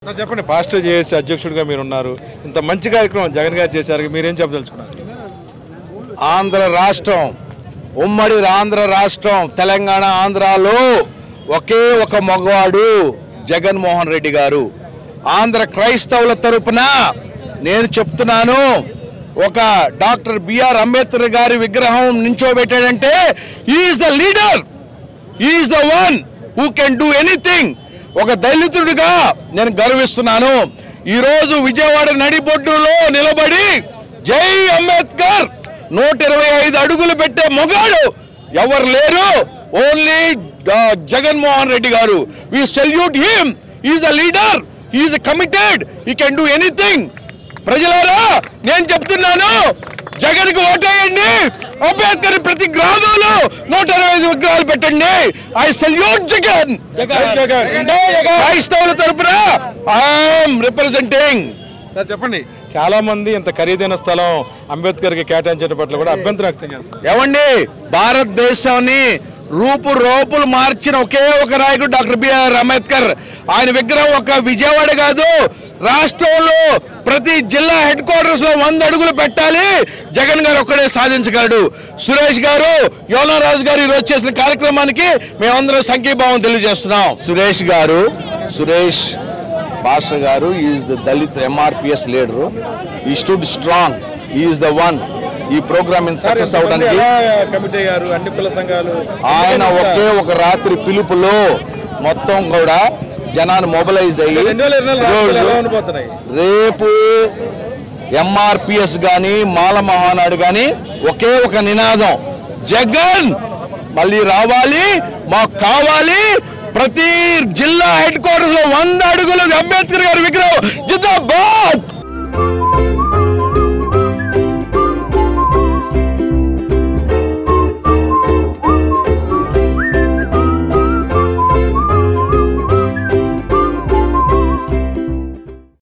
Sir చెప్పండి, pastor JAC అధ్యక్షుడిగా మీరు ఉన్నారు, ఇంత మంచి కార్యక్రమం జగన్ గారు చేశారు, మీరేం చెప్పదలుచుకున్నారు? ఆంధ్ర రాష్ట్రం, ఉమ్మడి ఆంధ్ర రాష్ట్రం, తెలంగాణ ఆంధ్రాలో ఒకే ఒక మగవాడు జగన్మోహన్ రెడ్డి గారు. ఆంధ్ర క్రైస్తవుల తరపున నేను చెప్తున్నాను, ఒక డాక్టర్ బిఆర్ అంబేద్కర్ గారి విగ్రహం నించోబెట్టాడంటే is the leader, is the one who can do anything. ఒక దళితుడిగా నేను గర్విస్తున్నాను. ఈరోజు విజయవాడ నడిబొడ్డులో నిలబడి జై అంబేద్కర్ 125 అడుగులు పెట్టే మొగాడు ఎవరు లేరు, only Jaganmohan Reddy garu. We salute him, is a leader, is committed, he can do anything. ప్రజలారా నేను చెప్తున్నాను, జగన్ కు ఓటేయండి, అంబేద్కర్ ప్రతి గ్రామంలో 125 విగ్రహాలు పెట్టండి. I salute Jagan. క్రైస్తవుల తరపున ఐఎమ్ రిప్రజెంటింగ్. సార్ చెప్పండి, చాలా మంది ఇంత ఖరీదైన స్థలం అంబేద్కర్ కి కేటాయించడం పట్ల కూడా అభ్యంతరం వ్యక్తం చేస్తారు. ఏమండి, భారతదేశాన్ని రూపులు మార్చిన ఒకే ఒక నాయకుడు డాక్టర్ బిఆర్ అంబేద్కర్. ఆయన విగ్రహం ఒక విజయవాడ కాదు, రాష్ట్రంలో ప్రతి జిల్లా హెడ్ క్వార్టర్స్ లో 100 అడుగులు పెట్టాలి. జగన్ గారు ఒక్కడే సాధించగలడు. సురేష్ గారు, యోనరాజు గారు ఈరోజు చేసిన కార్యక్రమానికి మేమందరం సంఘీభావం తెలియజేస్తున్నాం. సురేష్ పాస్టర్ గారు is the Dalit MRPS leader. He stood strong, is the one. ఈ ప్రోగ్రామ్ సక్సెస్ అవడానికి అన్ని కుల సంఘాలు ఆయన ఒకే ఒక రాత్రి పిలుపులో మొత్తం కూడా జనాన్ని మొబిలైజ్ అయ్యి రేపు ఎంఆర్పిఎస్ గాని మాల మహానాడు గాని ఒకే ఒక నినాదం, జగన్ మళ్ళీ రావాలి, మాకు కావాలి. ప్రతి జిల్లా హెడ్ క్వార్టర్స్ లో 100 అడుగులు అంబేద్కర్ గారి విగ్రహం